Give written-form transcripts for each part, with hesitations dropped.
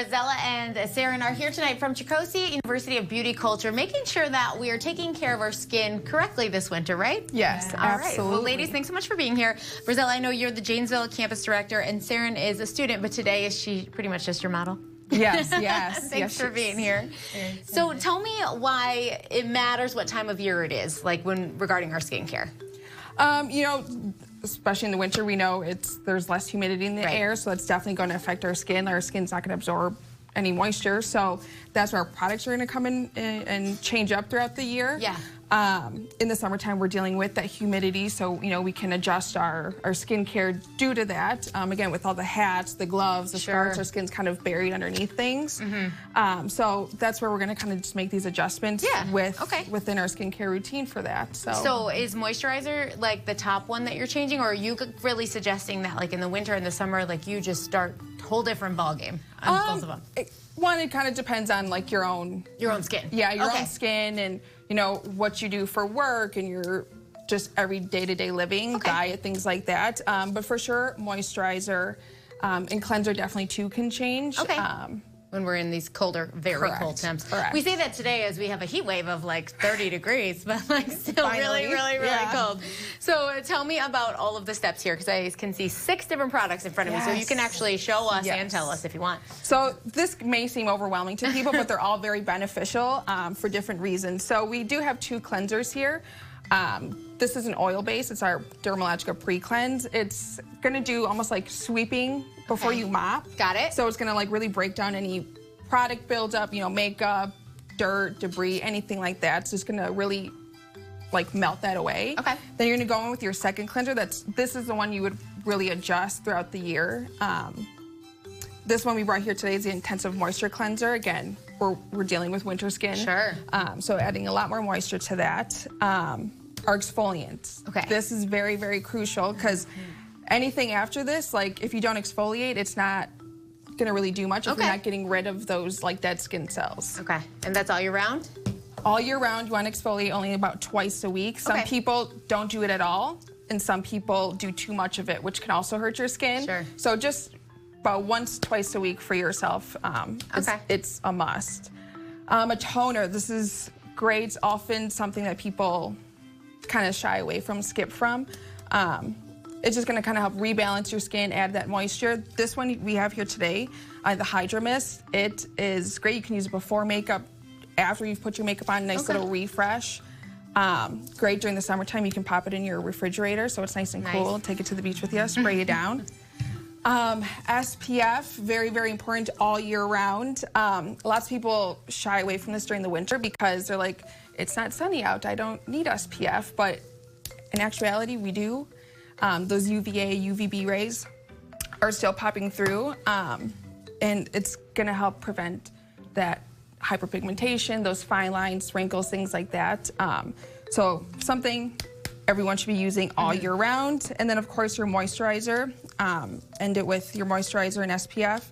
Brazella and Saren are here tonight from Tricoci University of Beauty Culture, making sure that we are taking care of our skin correctly this winter, right? Yes, All right. absolutely. Well, ladies, thanks so much for being here. Brazella, I know you're the Janesville campus director, and Saren is a student, but today is she pretty much just your model? Yes, yes. Thanks for being here. So tell me why it matters what time of year it is, like when regarding our skincare. You know, especially in the winter, we know there's less humidity in the air, so that's definitely going to affect our skin. Our skin's not going to absorb any moisture, so that's where our products are going to come in and change up throughout the year. Yeah. In the summertime, we're dealing with that humidity, so you know we can adjust our skincare due to that. Again, with all the hats, the gloves, the scarves, our skin's kind of buried underneath things. So that's where we're going to kind of just make these adjustments within our skincare routine for that. So is moisturizer like the top one that you're changing, or are you really suggesting that like in the winter and the summer, like you just start a whole different ball game on both of them? It kind of depends on like your own skin. Yeah, your own skin, and you know what you do for work and your just every day-to-day living, diet, things like that. But for sure, moisturizer and cleanser definitely too can change. When we're in these colder, very cold temps. We say that today as we have a heat wave of like 30 degrees, but like still really cold. So tell me about all of the steps here, because I can see 6 different products in front of me, so you can actually show us and tell us if you want. So this may seem overwhelming to people, but they're all very beneficial for different reasons. So we do have 2 cleansers here. This is an oil base. It's our Dermalogica pre-cleanse. It's gonna do almost like sweeping before you mop. Got it. So it's gonna like really break down any product buildup, you know, makeup, dirt, debris, anything like that. It's just gonna really like melt that away. Then you're gonna go in with your second cleanser. This is the one you would really adjust throughout the year. This one we brought here today is the Intensive Moisture Cleanser. Again, we're dealing with winter skin. So adding a lot more moisture to that. Our exfoliants. This is very, very crucial, because anything after this, like if you don't exfoliate, it's not gonna really do much if you're not getting rid of those like dead skin cells. And that's all year round? All year round. You want to exfoliate only about twice a week. Some people don't do it at all, and some people do too much of it, which can also hurt your skin. So just about once, twice a week for yourself. It's a must. A toner. This is great. It's often something that people kind of shy away from, skip from. It's just going to kind of help rebalance your skin, add that moisture. This one we have here today, the Hydra Mist. It is great. You can use it before makeup, after you've put your makeup on, nice little refresh. Great during the summertime. You can pop it in your refrigerator so it's nice and cool. Take it to the beach with you, spray it down. SPF, very, very important all year round. Lots of people shy away from this during the winter because they're like, it's not sunny out, I don't need SPF, but in actuality, we do. Those UVA, UVB rays are still popping through, and it's gonna help prevent that hyperpigmentation, those fine lines, wrinkles, things like that. So something everyone should be using all year round. And then of course your moisturizer, end it with your moisturizer and SPF.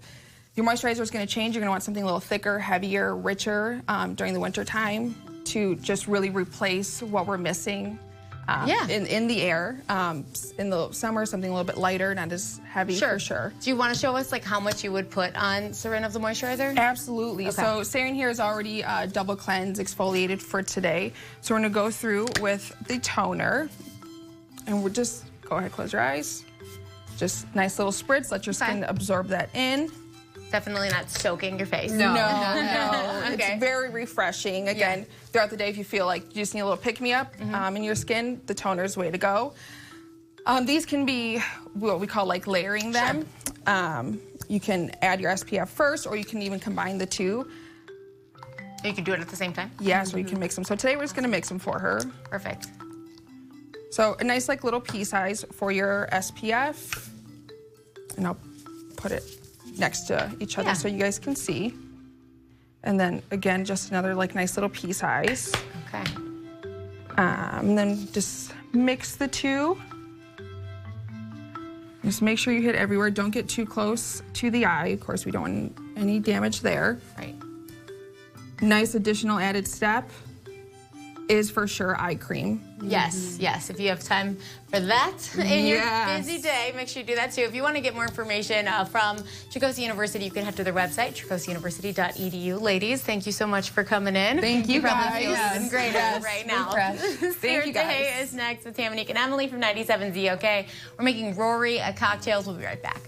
Your moisturizer is gonna change. You're gonna want something a little thicker, heavier, richer during the winter time to just really replace what we're missing in the air. In the summer, something a little bit lighter, not as heavy for sure. Do you want to show us like how much you would put on Saren of the moisturizer? Absolutely. So Saren here is already double cleanse, exfoliated for today. So we're gonna go through with the toner, and we'll just go ahead, close your eyes. Just nice little spritz, let your skin absorb that in. Definitely not soaking your face. No. It's very refreshing. Again, throughout the day, if you feel like you just need a little pick-me-up in your skin, the toner is the way to go. These can be what we call like layering them. You can add your SPF first, or you can even combine the two. You can do it at the same time? Yes, or you can mix them. So today we're just gonna mix them for her. Perfect. So a nice like little pea size for your SPF. And I'll put it next to each other so you guys can see. And then again, just another like nice little pea size. And then just mix the two. Just make sure you hit everywhere. Don't get too close to the eye. Of course, we don't want any damage there. Nice additional added step. is for sure eye cream. Yes, yes. If you have time for that in your busy day, make sure you do that too. If you want to get more information from Tricoci University, you can head to their website, tricociuniversity.edu. Ladies, thank you so much for coming in. Thank you guys. You probably feel great right now. Thank you guys. Day is next with Tamanique and Emily from 97 ZOK. We're making Rory cocktails. We'll be right back.